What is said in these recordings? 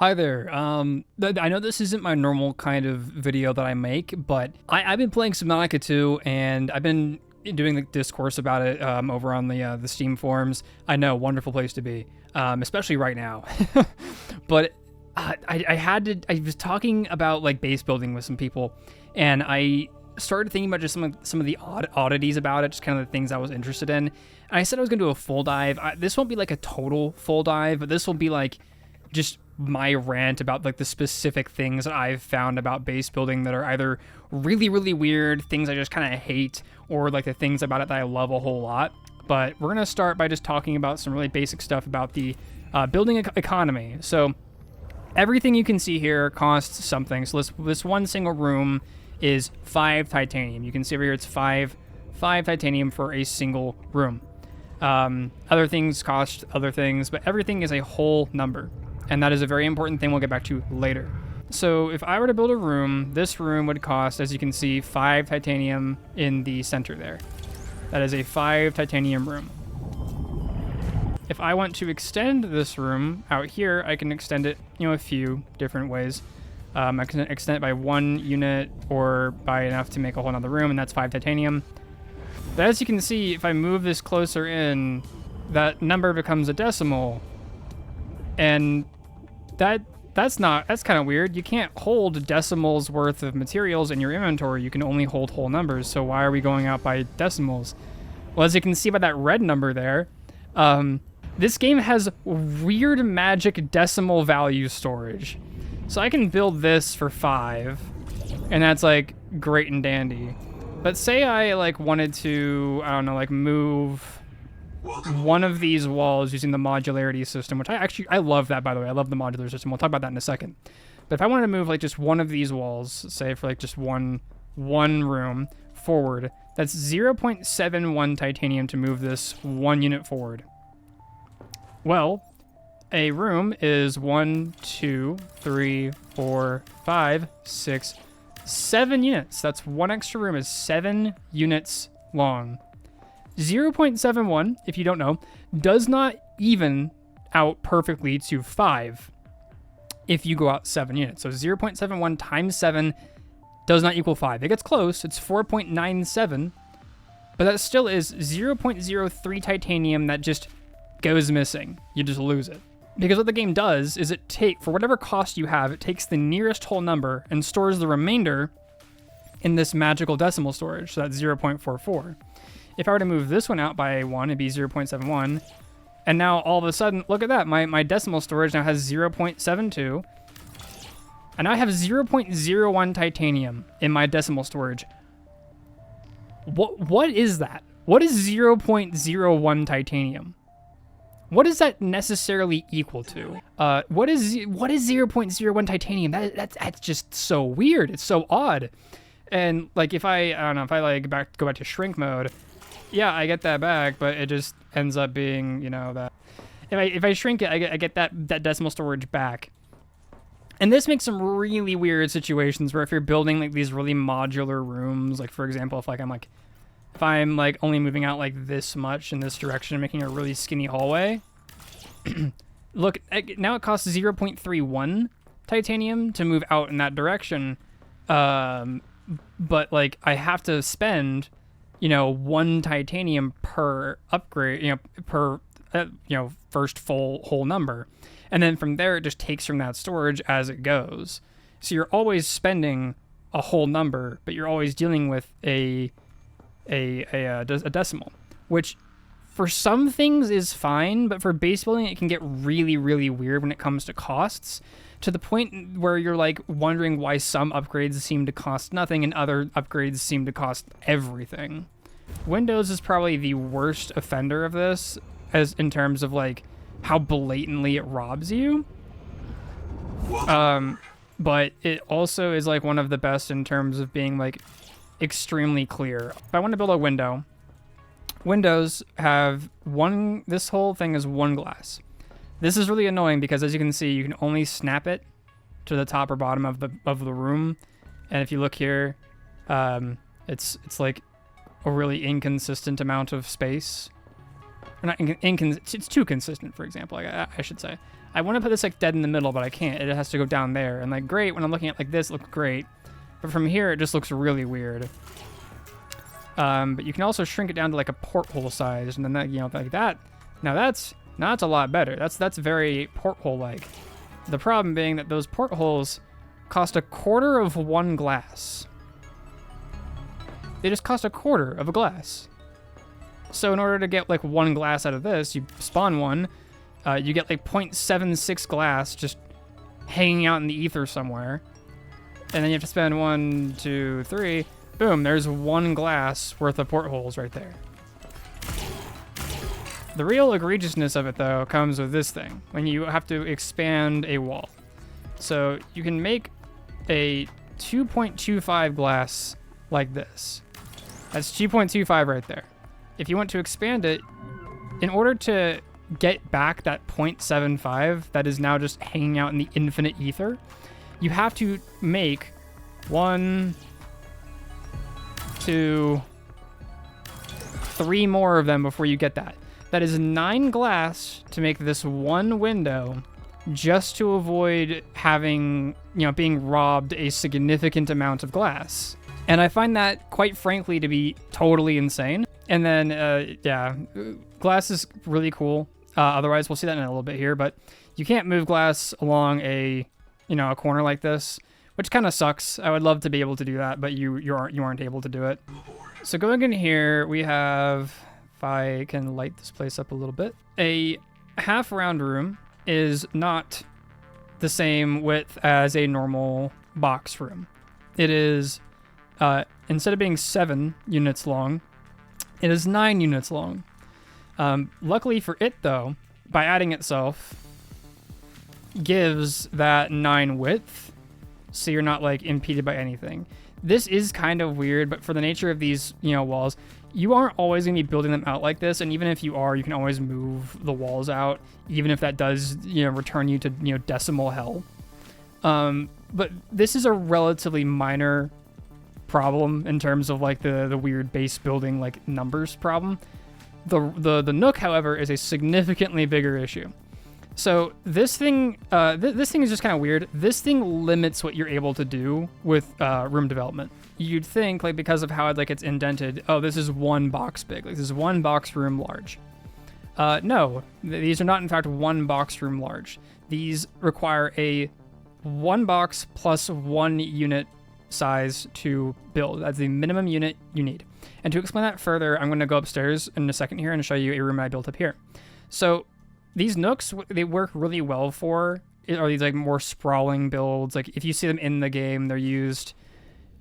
Hi there. I know this isn't my normal kind of video that I make, but I've been playing Subnautica 2, and I've been doing the discourse about it over on the Steam forums. I know, wonderful place to be, especially right now. But I was talking about like base building with some people, and I started thinking about just some of the oddities about it, just kind of the things I was interested in. And I said I was gonna do a full dive. This won't be like a total full dive, but this will be like just my rant about like the specific things that I've found about base building that are either really, really weird, things I just kind of hate, or like the things about it that I love a whole lot. But we're gonna start by just talking about some really basic stuff about the building economy. So everything you can see here costs something. So this one single room is 5 titanium. You can see over here it's five titanium for a single room. Other things cost other things, but everything is a whole number. And that is a very important thing we'll get back to later. So if I were to build a room, this room would cost, as you can see, 5 titanium in the center there. That is a 5 titanium room. If I want to extend this room out here, I can extend it, a few different ways. I can extend it by 1 unit or by enough to make a whole nother room, and that's 5 titanium. But as you can see, if I move this closer in, that number becomes a decimal. And that's kind of weird. You can't hold decimals worth of materials in your inventory. You can only hold whole numbers. So why are we going out by decimals? Well, as you can see by that red number there, this game has weird magic decimal value storage. So I can build this for 5, and that's like great and dandy. But say I like wanted to, I don't know, like move one of these walls using the modularity system, which I love that, by the way. I love the modular system. We'll talk about that in a second. But if I wanted to move like just one of these walls, say for like just one room forward, that's 0.71 titanium to move this 1 unit forward. Well, a room is 1, 2, 3, 4, 5, 6, 7 units. That's one extra room is 7 units long. 0.71, if you don't know, does not even out perfectly to 5 if you go out 7 units. So 0.71 times 7 does not equal 5. It gets close. It's 4.97, but that still is 0.03 titanium that just goes missing. You just lose it. Because what the game does is for whatever cost you have, it takes the nearest whole number and stores the remainder in this magical decimal storage. So that's 0.44. If I were to move this one out by 1, it'd be 0.71. And now all of a sudden, look at that. My decimal storage now has 0.72. And now I have 0.01 titanium in my decimal storage. What is that? What is 0.01 titanium? What does that necessarily equal to? What is 0.01 titanium? That's just so weird. It's so odd. And like if I don't know, if I like go back to shrink mode, yeah, I get that back, but it just ends up being, that if I shrink it, I get that decimal storage back. And this makes some really weird situations where if you're building like these really modular rooms, like for example, if I'm only moving out like this much in this direction, making a really skinny hallway. Look, now it costs 0.31 titanium to move out in that direction. But like I have to spend 1 titanium per upgrade, per first whole number. And then from there, it just takes from that storage as it goes. So you're always spending a whole number, but you're always dealing with a decimal, which for some things is fine, but for base building, it can get really, really weird when it comes to costs, to the point where you're like wondering why some upgrades seem to cost nothing and other upgrades seem to cost everything. Windows is probably the worst offender of this, as in terms of like how blatantly it robs you. But it also is like one of the best in terms of being like extremely clear. If I want to build a window, windows have this whole thing is 1 glass. This is really annoying because as you can see, you can only snap it to the top or bottom of the room. And if you look here, it's like a really inconsistent amount of space. Or not it's too consistent, for example, I should say. I want to put this like dead in the middle, but I can't. It has to go down there. And like, great, when I'm looking at like this, it looks great. But from here, it just looks really weird. But you can also shrink it down to like a porthole size, and then that, you know, like that. Now that's a lot better. That's very porthole-like. The problem being that those portholes cost 1/4 of 1 glass. They just cost 1/4 of a glass. So in order to get like 1 glass out of this, you spawn one, you get like 0.76 glass just hanging out in the ether somewhere. And then you have to spend 1, 2, 3. Boom, there's 1 glass worth of portholes right there. The real egregiousness of it, though, comes with this thing, when you have to expand a wall. So you can make a 2.25 glass like this. That's 2.25 right there. If you want to expand it, in order to get back that 0.75 that is now just hanging out in the infinite ether, you have to make 1, 2, 3 more of them before you get that. That is 9 glass to make this 1 window, just to avoid having, you know, being robbed a significant amount of glass. And I find that, quite frankly, to be totally insane. And then, yeah, glass is really cool. Otherwise, we'll see that in a little bit here, but you can't move glass along a, you know, a corner like this, which kind of sucks. I would love to be able to do that, but you aren't able to do it. So going in here, we have, if I can light this place up a little bit, a half round room is not the same width as a normal box room. It is, instead of being 7 units long, it is 9 units long. Luckily for it, though, by adding itself, gives that 9 width, so you're not like impeded by anything. This is kind of weird, but for the nature of these, you know, walls, you aren't always going to be building them out like this, and even if you are, you can always move the walls out, even if that does, you know, return you to, you know, decimal hell. But this is a relatively minor problem in terms of like the weird base building like numbers problem. The Nook, however, is a significantly bigger issue. So this thing, this thing is just kind of weird. This thing limits what you're able to do with room development. You'd think, like, because of how like it's indented, oh, this is 1 box big, like this is 1 box room large. No, these are not in fact 1 box room large. These require a 1 box plus 1 unit size to build. That's the minimum unit you need. And to explain that further, I'm going to go upstairs in a second here and show you a room I built up here. So these nooks, they work really well for, are these like more sprawling builds. Like if you see them in the game, they're used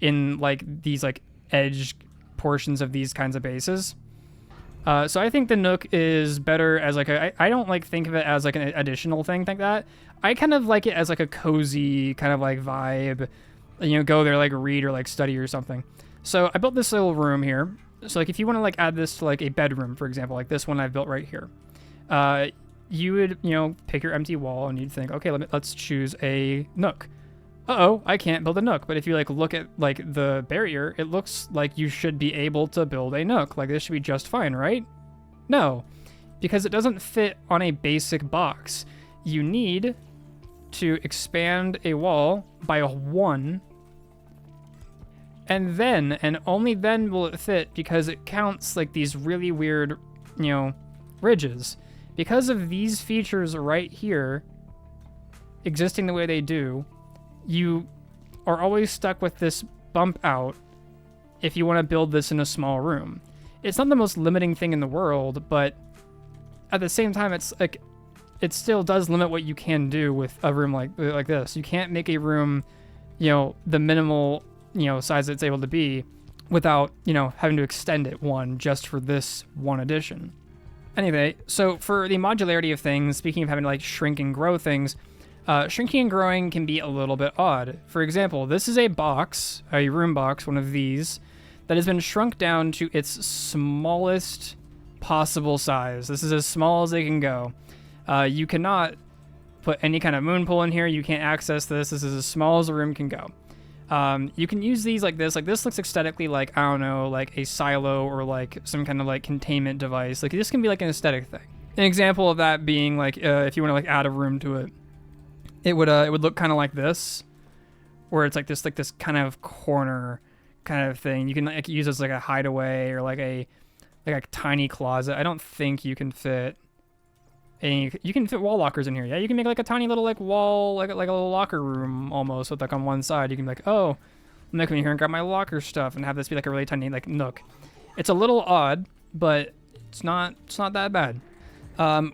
in like these like edge portions of these kinds of bases. So I think the Nook is better as like I don't like think of it as like an additional thing like that. I kind of like it as like a cozy kind of like vibe, you know, go there, like read or like study or something. So I built this little room here. So like if you want to like add this to like a bedroom, for example, like this one I've built right here, you would, you know, pick your empty wall and you'd think, okay, let's choose a Nook. Uh-oh, I can't build a Nook. But if you like look at like the barrier, it looks like you should be able to build a Nook. Like this should be just fine, right? No, because it doesn't fit on a basic box. You need to expand a wall by a 1, and then, and only then will it fit, because it counts like these really weird, you know, ridges. Because of these features right here existing the way they do, you are always stuck with this bump out if you want to build this in a small room. It's not the most limiting thing in the world, but at the same time, it's like, it still does limit what you can do with a room like this. You can't make a room, you know, the minimal, you know, size it's able to be without, you know, having to extend it 1 just for this 1 addition. Anyway, so for the modularity of things, speaking of having to like shrink and grow things, shrinking and growing can be a little bit odd. For example, this is a box, a room box, one of these, that has been shrunk down to its smallest possible size. This is as small as they can go. You cannot put any kind of moon pool in here. You can't access this. This is as small as the room can go. You can use these like this. Like this looks aesthetically like, I don't know, like a silo or like some kind of like containment device. Like this can be like an aesthetic thing. An example of that being like if you want to like add a room to it, it would look kind of like this, where it's like this kind of corner kind of thing. You can like use as like a hideaway or like a tiny closet. I don't think you can fit any. You can fit wall lockers in here. Yeah, you can make like a tiny little like wall, like a little locker room almost. With like on one side, you can be like, oh, I'm gonna come in here and grab my locker stuff and have this be like a really tiny like nook. It's a little odd, but it's not that bad.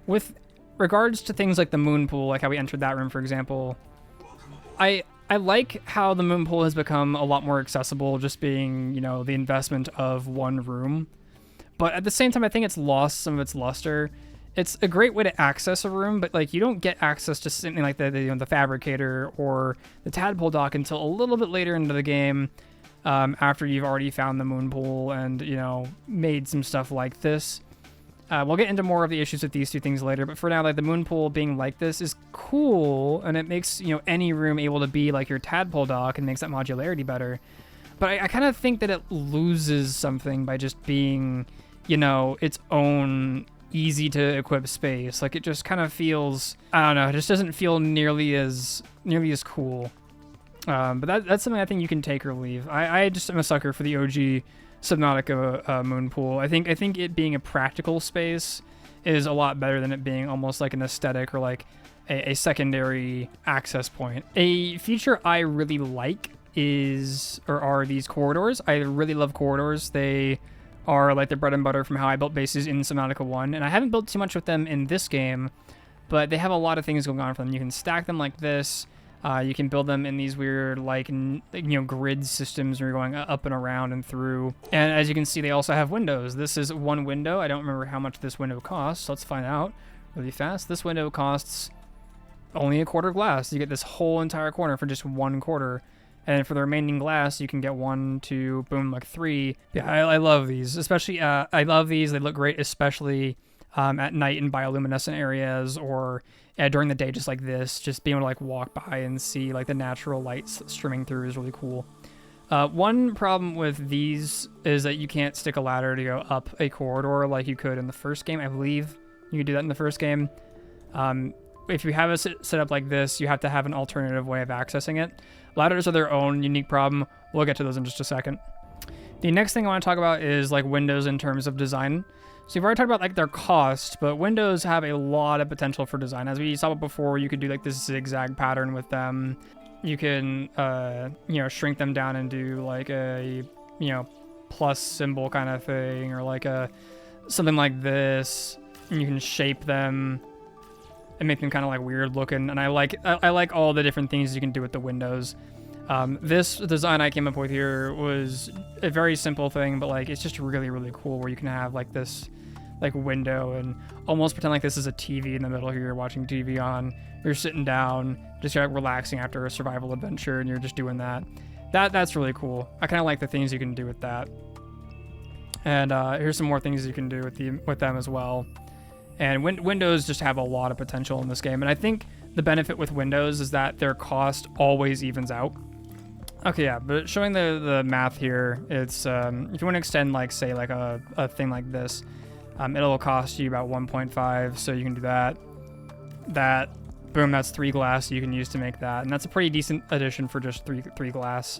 With regards to things like the moon pool, like how we entered that room, for example, I like how the moon pool has become a lot more accessible, just being, you know, the investment of one room. But at the same time, I think it's lost some of its luster. It's a great way to access a room, but like you don't get access to something like the fabricator or the tadpole dock until a little bit later into the game, after you've already found the moon pool and, you know, made some stuff like this. We'll get into more of the issues with these two things later, but for now, like the moon pool being like this is cool, and it makes, you know, any room able to be like your tadpole dock and makes that modularity better. But I kind of think that it loses something by just being, you know, its own easy to equip space. Like it just kind of feels, I don't know, it just doesn't feel nearly as cool. But that's something I think you can take or leave. I just am a sucker for the OG Subnautica moon pool. I think it being a practical space is a lot better than it being almost like an aesthetic or like a secondary access point. A feature I really like are these corridors. I really love corridors. They are like the bread and butter from how I built bases in Subnautica 1, and I haven't built too much with them in this game, but they have a lot of things going on for them. You can stack them like this. You can build them in these weird, like, you know, grid systems where you're going up and around and through. And as you can see, they also have windows. This is one window. I don't remember how much this window costs. Let's find out really fast. This window costs only a quarter glass. You get this whole entire corner for just 1/4. And for the remaining glass, you can get 1, 2, boom, like 3. Yeah, I love these. Especially, I love these. They look great, especially at night in bioluminescent areas or during the day, just like this. Just being able to like walk by and see like the natural lights streaming through is really cool. One problem with these is that you can't stick a ladder to go up a corridor like you could in the first game. I believe you could do that in the first game. If you have it set up like this, you have to have an alternative way of accessing it. Ladders are their own unique problem. We'll get to those in just a second. The next thing I want to talk about is like windows in terms of design. So we've already talked about like their cost, but windows have a lot of potential for design. As we saw before, you could do like this zigzag pattern with them. You can, you know, shrink them down and do like a, you know, plus symbol kind of thing, or like something like this. And you can shape them and make them kind of like weird looking. And I like all the different things you can do with the windows. This design I came up with here was a very simple thing, but like it's just really, really cool where you can have like this like window and almost pretend like this is a TV in the middle here. You're watching TV on, you're sitting down, just like relaxing after a survival adventure, and you're just doing that. That's really cool. I kind of like the things you can do with that. And here's some more things you can do with them as well. And windows just have a lot of potential in this game. And I think the benefit with windows is that their cost always evens out. Okay, yeah, but showing the math here, it's if you want to extend like say like a thing like this, it'll cost you about 1.5, so you can do that. Boom, that's 3 glass you can use to make that, and that's a pretty decent addition for just three glass.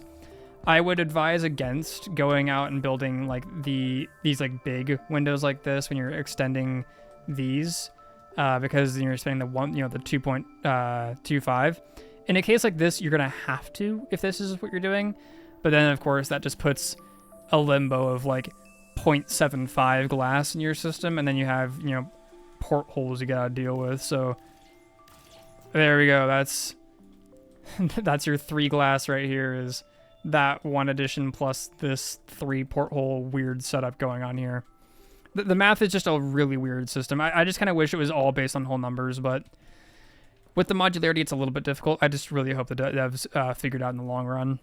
I would advise against going out and building like these like big windows like this when you're extending these, because you're spending the 2.25. In a case like this, you're gonna have to if this is what you're doing, but then of course that just puts a limbo of like 0.75 glass in your system, and then you have, you know, portholes you gotta deal with. So there we go. That's your 3 glass right here, is that one addition plus this 3 porthole weird setup going on here. The math is just a really weird system. I just kind of wish it was all based on whole numbers, but with the modularity, it's a little bit difficult. I just really hope the devs figured out in the long run.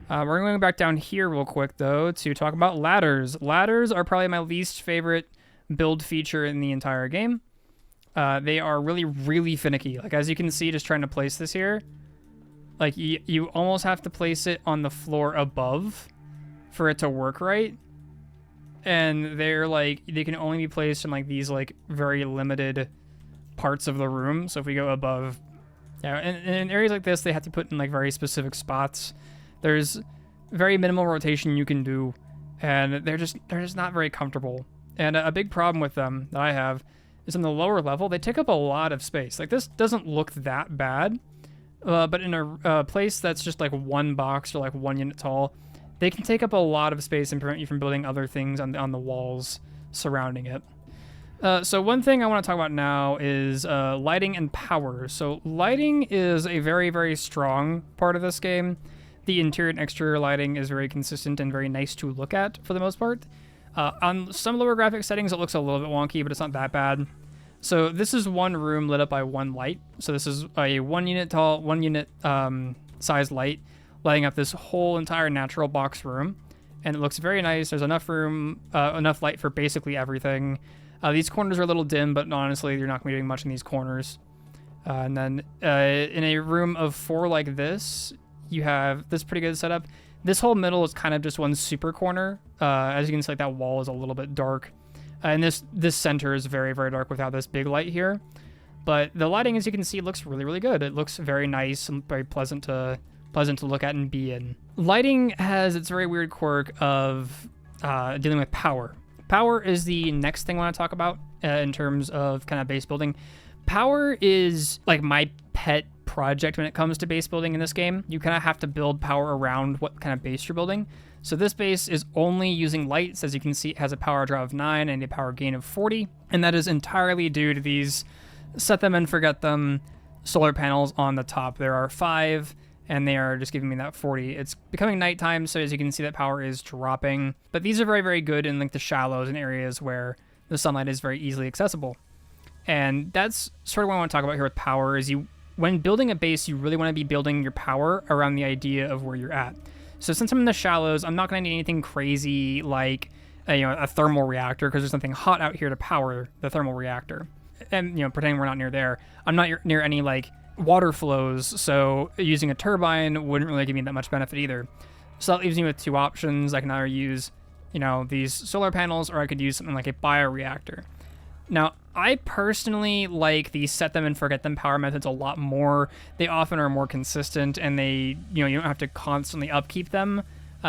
We're going back down here real quick, though, to talk about ladders. Ladders are probably my least favorite build feature in the entire game. They are really, really finicky. Like, as you can see, just trying to place this here, like, you almost have to place it on the floor above for it to work right. and they're like, they can only be placed in like these like very limited parts of the room. So if we go above, yeah, in areas like this, they have to put in like very specific spots. There's very minimal rotation you can do, and they're just not very comfortable. And a big problem with them that I have is in the lower level, they take up a lot of space. Like this doesn't look that bad, but in a place that's just like one box or like 1 unit tall, they can take up a lot of space and prevent you from building other things on the walls surrounding it. So one thing I want to talk about now is lighting and power. So lighting is a very, very strong part of this game. The interior and exterior lighting is very consistent and very nice to look at for the most part. On some lower graphic settings, it looks a little bit wonky, but it's not that bad. So this is one room lit up by one light. So this is a 1 unit tall, 1 unit size light lighting up this whole entire natural box room. And it looks very nice. There's enough room, enough light for basically everything. These corners are a little dim, but honestly, you're not going to be doing much in these corners. And then in a room of 4 like this, you have this pretty good setup. This whole middle is kind of just one super corner. As you can see, like that wall is a little bit dark. And this center is very, very dark without this big light here. But the lighting, as you can see, looks really, really good. It looks very nice and very pleasant to look at and be in. Lighting has its very weird quirk of dealing with power. Power is the next thing I want to talk about in terms of kind of base building. Power is like my pet project when it comes to base building in this game. You kind of have to build power around what kind of base you're building. So this base is only using lights. As you can see, it has a power draw of 9 and a power gain of 40. And that is entirely due to these set them and forget them solar panels on the top. There are 5. And they are just giving me that 40. It's becoming nighttime, so as you can see, that power is dropping. But these are very, very good in like the shallows and areas where the sunlight is very easily accessible. And that's sort of what I want to talk about here with power is when building a base, you really want to be building your power around the idea of where you're at. So since I'm in the shallows, I'm not going to need anything crazy like a thermal reactor, because there's nothing hot out here to power the thermal reactor. And pretending we're not near there, I'm not near any like water flows, so using a turbine wouldn't really give me that much benefit either. So that leaves me with 2 options. I can either use, these solar panels, or I could use something like a bioreactor. Now, I personally like the set them and forget them power methods a lot more. They often are more consistent, and they, you don't have to constantly upkeep them.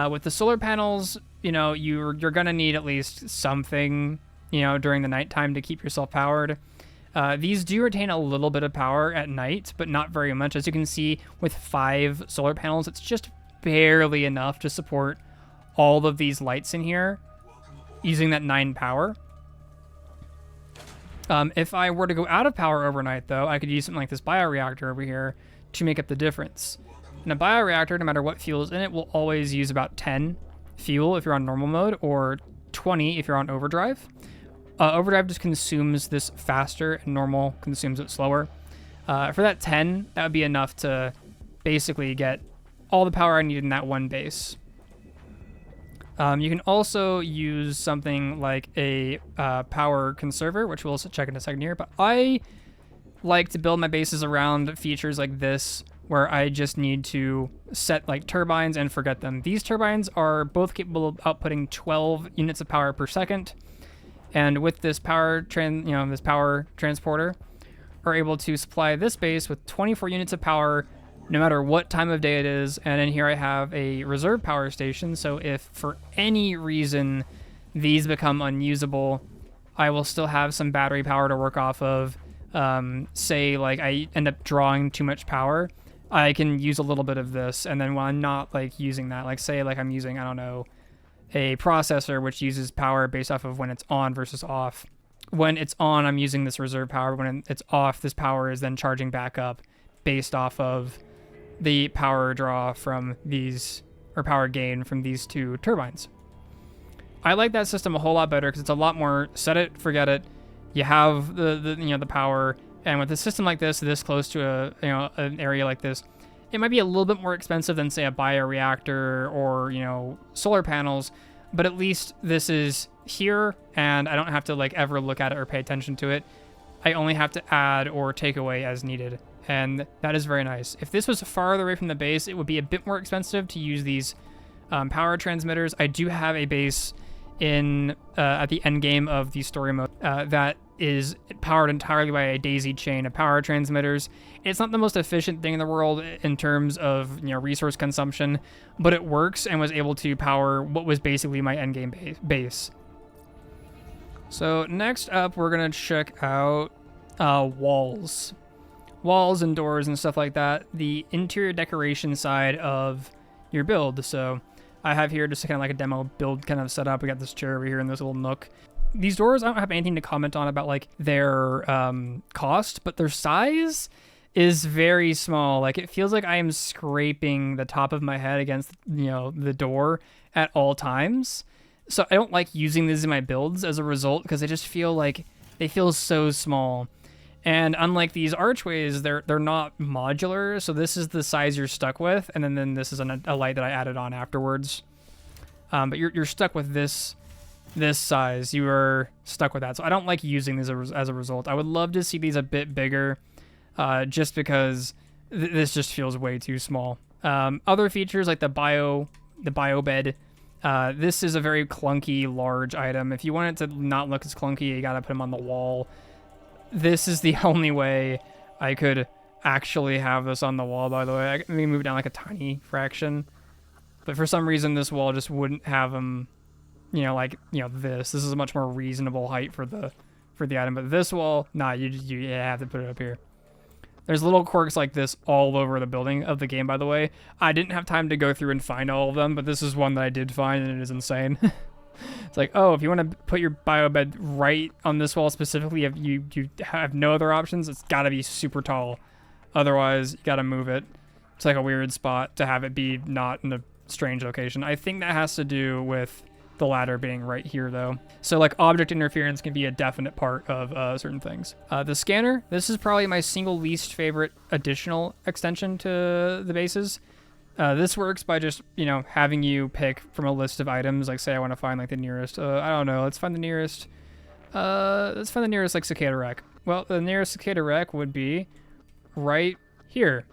With the solar panels, you're gonna need at least something, during the nighttime to keep yourself powered. These do retain a little bit of power at night, but not very much. As you can see, with 5 solar panels, it's just barely enough to support all of these lights in here using that 9 power. If I were to go out of power overnight, though, I could use something like this bioreactor over here to make up the difference. And a bioreactor, no matter what fuel is in it, will always use about 10 fuel if you're on normal mode, or 20 if you're on overdrive. Overdrive just consumes this faster, and normal consumes it slower. For that 10, that would be enough to basically get all the power I need in that one base. You can also use something like a power conserver, which we'll check in a second here, but I like to build my bases around features like this, where I just need to set like turbines and forget them. These turbines are both capable of outputting 12 units of power per second. And with this power transporter, are able to supply this base with 24 units of power, no matter what time of day it is. And in here I have a reserve power station, so if for any reason these become unusable, I will still have some battery power to work off of. Say like I end up drawing too much power, I can use a little bit of this, and then when I'm not like using that, like say like I'm using, I don't know, a processor which uses power based off of when it's on versus off. When it's on, I'm using this reserve power. When it's off, this power is then charging back up based off of the power draw from these, or power gain from these 2 turbines. I like that system a whole lot better because it's a lot more set it, forget it. You have the power, and with a system like this close to an area like this, it might be a little bit more expensive than, say, a bioreactor or, solar panels, but at least this is here, and I don't have to, like, ever look at it or pay attention to it. I only have to add or take away as needed, and that is very nice. If this was farther away from the base, it would be a bit more expensive to use these power transmitters. I do have a base in at the end game of the story mode that is powered entirely by a daisy chain of power transmitters. It's not the most efficient thing in the world in terms of resource consumption, but it works and was able to power what was basically my end game base. So next up, we're gonna check out walls and doors and stuff like that. The interior decoration side of your build. So I have here just kind of like a demo build kind of setup. We got this chair over here in this little nook. These doors, I don't have anything to comment on about like their cost, but their size is very small. Like it feels like I am scraping the top of my head against the door at all times. So I don't like using these in my builds as a result, because I just feel like they feel so small. And unlike these archways, they're not modular, so this is the size you're stuck with, and then this is a light that I added on afterwards. But you're stuck with this size. You are stuck with that. So I don't like using these as a result. I would love to see these a bit bigger, just because this just feels way too small. Other features like the bio bed. This is a very clunky, large item. If you want it to not look as clunky, you gotta put them on the wall. This is the only way I could actually have this on the wall, by the way. I can move it down like a tiny fraction. But for some reason, this wall just wouldn't have them, this. This is a much more reasonable height for the item. But this wall, nah, you have to put it up here. There's little quirks like this all over the building of the game, by the way. I didn't have time to go through and find all of them, but this is one that I did find, and it is insane. It's like, oh, if you want to put your bio bed right on this wall specifically, if you have no other options, it's got to be super tall. Otherwise, you got to move it. It's like a weird spot to have it be not in a strange location. I think that has to do with the ladder being right here, though. So, like, object interference can be a definite part of certain things. The scanner, this is probably my single least favorite additional extension to the bases. This works by just, having you pick from a list of items. Like, say I want to find, like, the nearest, I don't know, let's find the nearest, like, cicada wreck. Well, the nearest cicada wreck would be right here.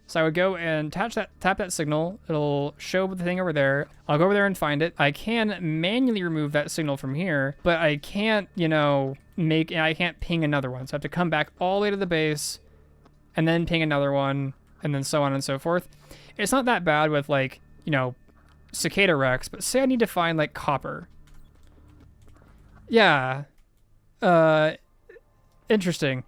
So I would go and tap that signal. It'll show the thing over there. I'll go over there and find it. I can manually remove that signal from here, but I can't, I can't ping another one. So I have to come back all the way to the base and then ping another one, and then so on and so forth. It's not that bad with, like, cicada wrecks, but say I need to find, like, copper. Yeah. Interesting.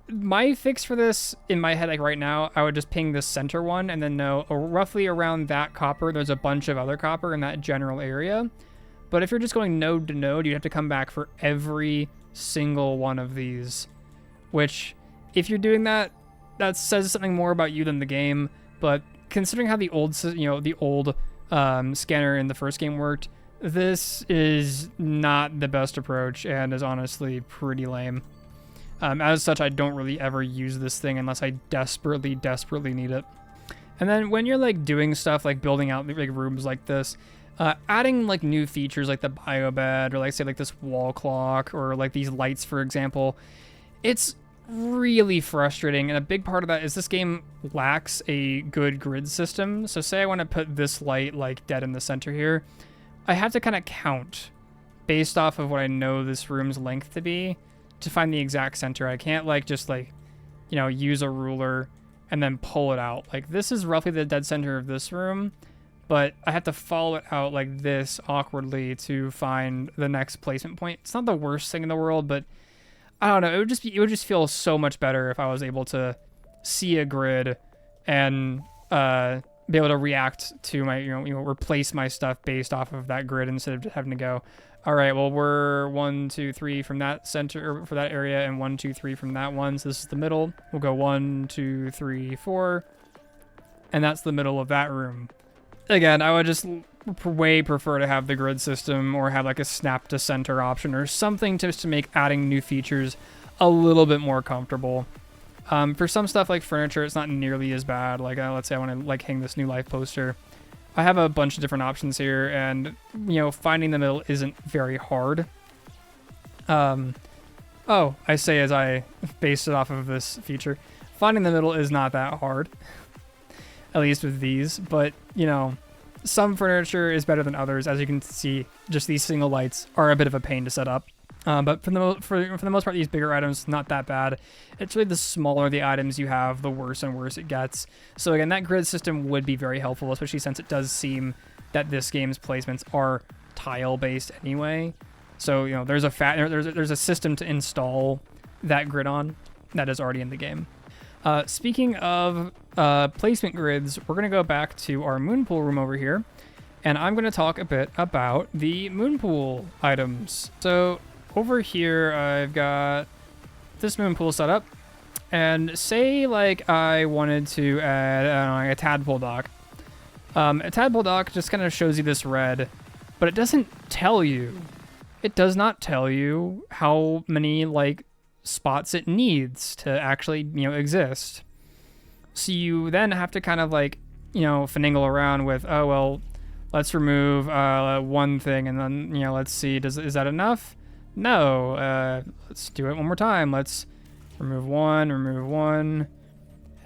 My fix for this, in my head, like, right now, I would just ping this center one and then know roughly around that copper, there's a bunch of other copper in that general area. But if you're just going node to node, you'd have to come back for every single one of these. Which, if you're doing that, that says something more about you than the game. But considering how the old scanner in the first game worked, this is not the best approach and is honestly pretty lame. As such, I don't really ever use this thing unless I desperately need it. And then when you're like doing stuff like building out like rooms like this, adding like new features like the biobed or like say like this wall clock or like these lights, for example, it's really frustrating. And a big part of that is this game lacks a good grid system. So say I want to put this light like dead in the center here, I have to kind of count based off of what I know this room's length to be to find the exact center. I can't like just like, use a ruler and then pull it out. Like this is roughly the dead center of this room, but I have to follow it out like this awkwardly to find the next placement point. It's not the worst thing in the world, but I don't know. It would just feel so much better if I was able to see a grid and be able to react to my, replace my stuff based off of that grid instead of just having to go, all right, well, we're 1, 2, 3 from that center or for that area and 1, 2, 3 from that one. So this is the middle. We'll go 1, 2, 3, 4. And that's the middle of that room. Again, I would just way prefer to have the grid system or have like a snap to center option or something just to make adding new features a little bit more comfortable. For some stuff like furniture, it's not nearly as bad. Like let's say I want to like hang this new life poster. I have a bunch of different options here, and finding the middle isn't very hard. Oh, I say as I based it off of this feature, finding the middle is not that hard, at least with these. But some furniture is better than others. As you can see, just these single lights are a bit of a pain to set up. But for the most part, these bigger items, not that bad. It's really the smaller the items you have, the worse and worse it gets. So again, that grid system would be very helpful, especially since it does seem that this game's placements are tile-based anyway. So, you know, there's a system to install that grid on that is already in the game. Speaking of placement grids, we're going to go back to our moon pool room over here, and I'm going to talk a bit about the moon pool items. So over here, I've got this moon pool set up, and say like I wanted to add, I don't know, like a tadpole dock. A tadpole dock just kind of shows you this red, but it doesn't tell you. It does not tell you how many like spots it needs to actually, you know, exist. So you then have to kind of like, you know, finagle around with, oh well, let's remove one thing, and then, you know, let's see, is that enough? No. Let's do it one more time. Let's remove one,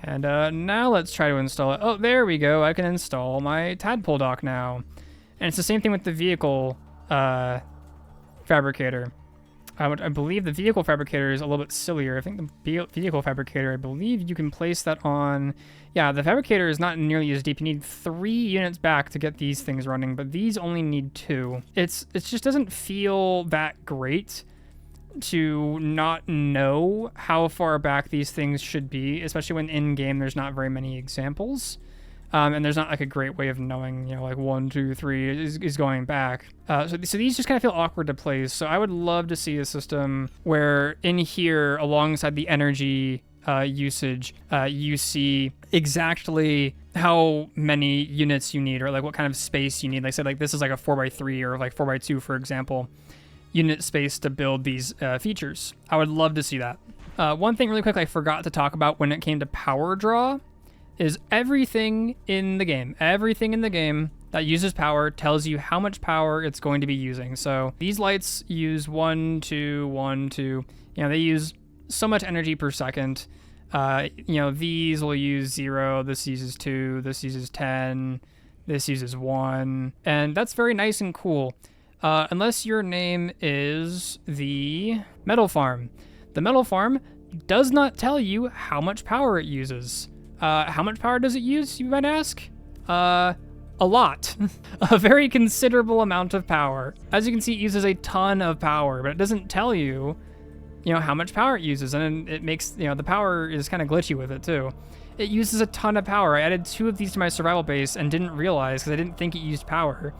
and now let's try to install it. Oh, there we go. I can install my tadpole dock now. And it's the same thing with the vehicle fabricator. I believe the vehicle fabricator is a little bit sillier. I think the vehicle fabricator, I believe you can place that on... Yeah, the fabricator is not nearly as deep. You need 3 units back to get these things running, but these only need 2. It just doesn't feel that great to not know how far back these things should be, especially when in-game there's not very many examples. And there's not like a great way of knowing, you know, like 1, 2, 3 is going back. So these just kind of feel awkward to place. So I would love to see a system where in here, alongside the energy usage, you see exactly how many units you need, or like what kind of space you need. Like I said, like this is like a 4x3 or like 4x2, for example, unit space to build these features. I would love to see that. One thing really quick I forgot to talk about when it came to power draw is everything in the game that uses power tells you how much power it's going to be using. So these lights use 1, 2, 1, 2. You know, they use so much energy per second. You know, these will use 0, this uses 2, this uses 10, this uses 1. And that's very nice and cool. Unless your name is the metal farm. The metal farm does not tell you how much power it uses. How much power does it use, you might ask? A lot. A very considerable amount of power. As you can see, it uses a ton of power, but it doesn't tell you, you know, how much power it uses, and it makes, you know, the power is kind of glitchy with it too. It uses a ton of power. I added 2 of these to my survival base and didn't realize because I didn't think it used power.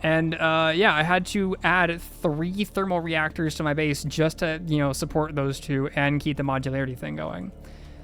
And yeah, I had to add 3 thermal reactors to my base just to, you know, support those 2 and keep the modularity thing going.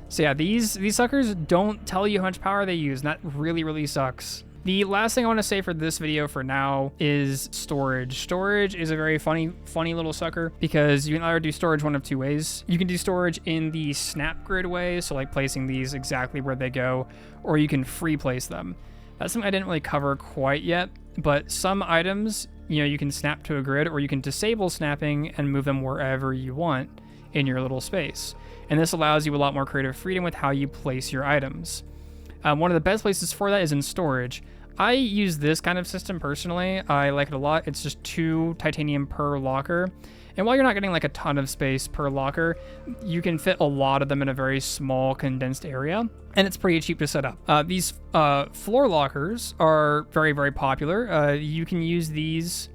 So yeah, these suckers don't tell you how much power they use, and that really, really sucks. The last thing I want to say for this video for now is storage. Storage is a very funny little sucker, because you can either do storage one of 2 ways. You can do storage in the snap grid way, so like placing these exactly where they go, or you can free place them. That's something I didn't really cover quite yet, but some items, you know, you can snap to a grid, or you can disable snapping and move them wherever you want in your little space. And this allows you a lot more creative freedom with how you place your items. One of the best places for that is in storage. I use this kind of system personally. I like it a lot. It's just 2 titanium per locker. And while you're not getting like a ton of space per locker, you can fit a lot of them in a very small condensed area. And it's pretty cheap to set up. These floor lockers are very, very popular. You can use these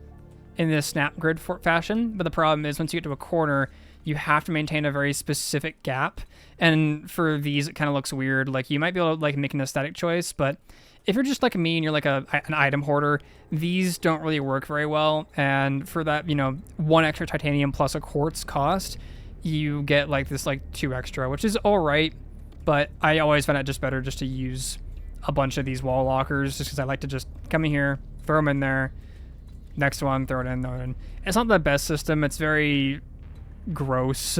in this snap grid fashion, but the problem is once you get to a corner, you have to maintain a very specific gap. And for these, it kind of looks weird. Like you might be able to like make an aesthetic choice, but if you're just like me and you're like an item hoarder, these don't really work very well. And for that, you know, 1 extra titanium plus a quartz cost, you get like this like 2 extra, which is all right. But I always find it just better just to use a bunch of these wall lockers, just because I like to just come in here, throw them in there, next one, throw it in, throw it in. It's not the best system. It's very gross,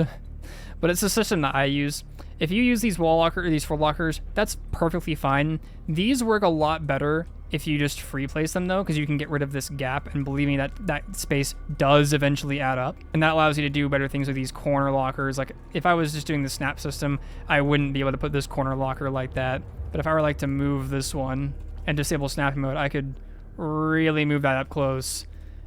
but it's a system that I use. If you use these wall locker or these floor lockers, that's perfectly fine. These work a lot better if you just free place them though, because you can get rid of this gap, and believe me, that space does eventually add up, and that allows you to do better things with these corner lockers. Like if I was just doing the snap system, I wouldn't be able to put this corner locker like that, but if I were like to move this one and disable snapping mode, I could really move that up close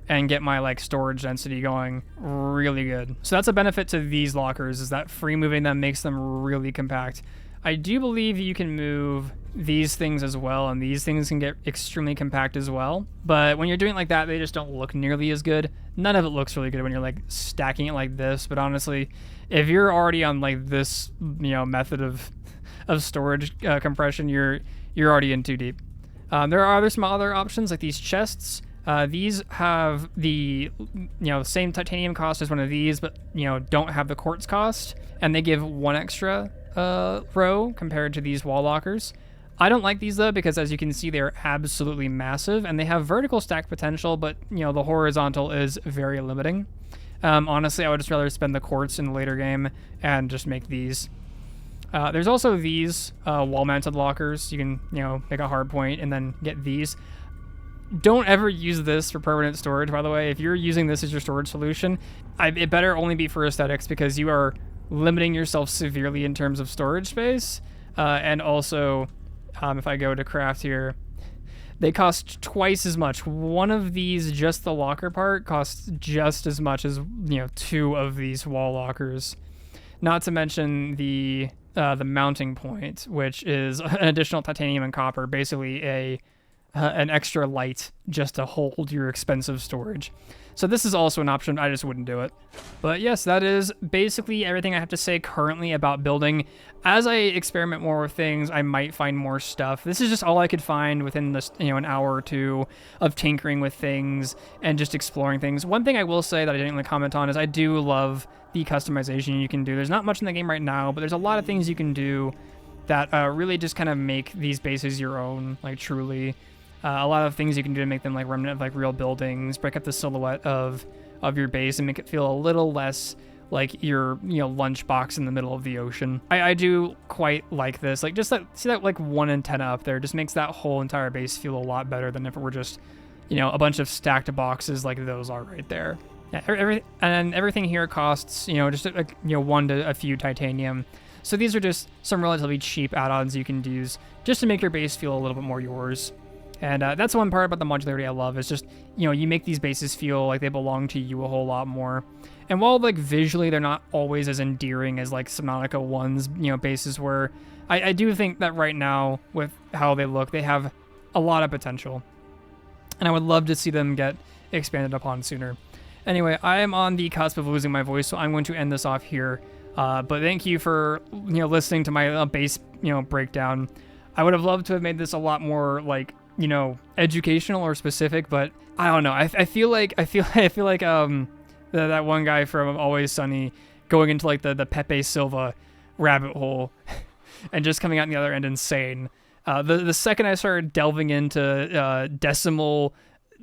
and get my like storage density going really good. So that's a benefit to these lockers, is that free moving them makes them really compact. I do believe you can move these things as well, and these things can get extremely compact as well. But when you're doing it like that, they just don't look nearly as good. None of it looks really good when you're like stacking it like this. But honestly, if you're already on like this, method of storage compression, you're already in too deep. There are some other options like these chests. These have the same titanium cost as one of these, but don't have the quartz cost, and they give one extra row compared to these wall lockers. I don't like these though, because as you can see, they're absolutely massive and they have vertical stack potential, but the horizontal is very limiting. Honestly, I would just rather spend the quartz in the later game and just make these. There's also these wall-mounted lockers. You can make a hard point and then get these. Don't ever use this for permanent storage, by the way. If you're using this as your storage solution, it better only be for aesthetics, because you are limiting yourself severely in terms of storage space. And also, if I go to craft here, they cost twice as much. One of these, just the locker part, costs just as much as 2 of these wall lockers. Not to mention the mounting point, which is an additional titanium and copper, basically an extra light just to hold your expensive storage. So this is also an option. I just wouldn't do it. But yes, that is basically everything I have to say currently about building. As I experiment more with things, I might find more stuff. This is just all I could find within this, an hour or two of tinkering with things and just exploring things. One thing I will say that I didn't really comment on is I do love the customization you can do. There's not much in the game right now, but there's a lot of things you can do that really just kind of make these bases your own, like truly. A lot of things you can do to make them like remnant of like real buildings, break up the silhouette of your base and make it feel a little less like your lunchbox in the middle of the ocean. I do quite like this. Like just see that like 1 antenna up there just makes that whole entire base feel a lot better than if it were just a bunch of stacked boxes like those are right there. Yeah, everything here costs just 1 to a few titanium. So these are just some relatively cheap add-ons you can use just to make your base feel a little bit more yours. And that's one part about the modularity I love, is just, you make these bases feel like they belong to you a whole lot more. And while like visually they're not always as endearing as like Subnautica 1's, bases were, I do think that right now with how they look, they have a lot of potential. And I would love to see them get expanded upon sooner. Anyway, I am on the cusp of losing my voice, so I'm going to end this off here. But thank you for, listening to my base, breakdown. I would have loved to have made this a lot more like, educational or specific, but I don't know. I feel like that one guy from Always Sunny going into like the Pepe Silva rabbit hole and just coming out on the other end insane. The second I started delving into decimal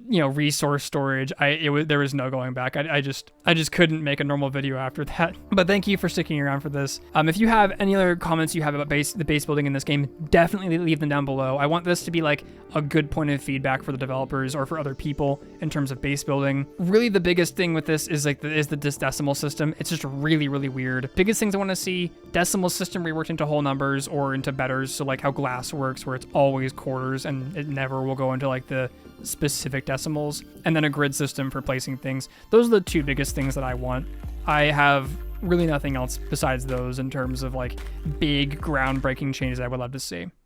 resource storage, there was no going back. I just couldn't make a normal video after that. But thank you for sticking around for this. If you have any other comments you have about the base building in this game, definitely leave them down below. I want this to be like a good point of feedback for the developers or for other people in terms of base building. Really, the biggest thing with this is this decimal system. It's just really, really weird. Biggest things I want to see: decimal system reworked into whole numbers or into betters. So like how glass works, where it's always quarters and it never will go into like the specific decimals, and then a grid system for placing things. Those are the 2 biggest things that I want. I have really nothing else besides those in terms of like big groundbreaking changes I would love to see.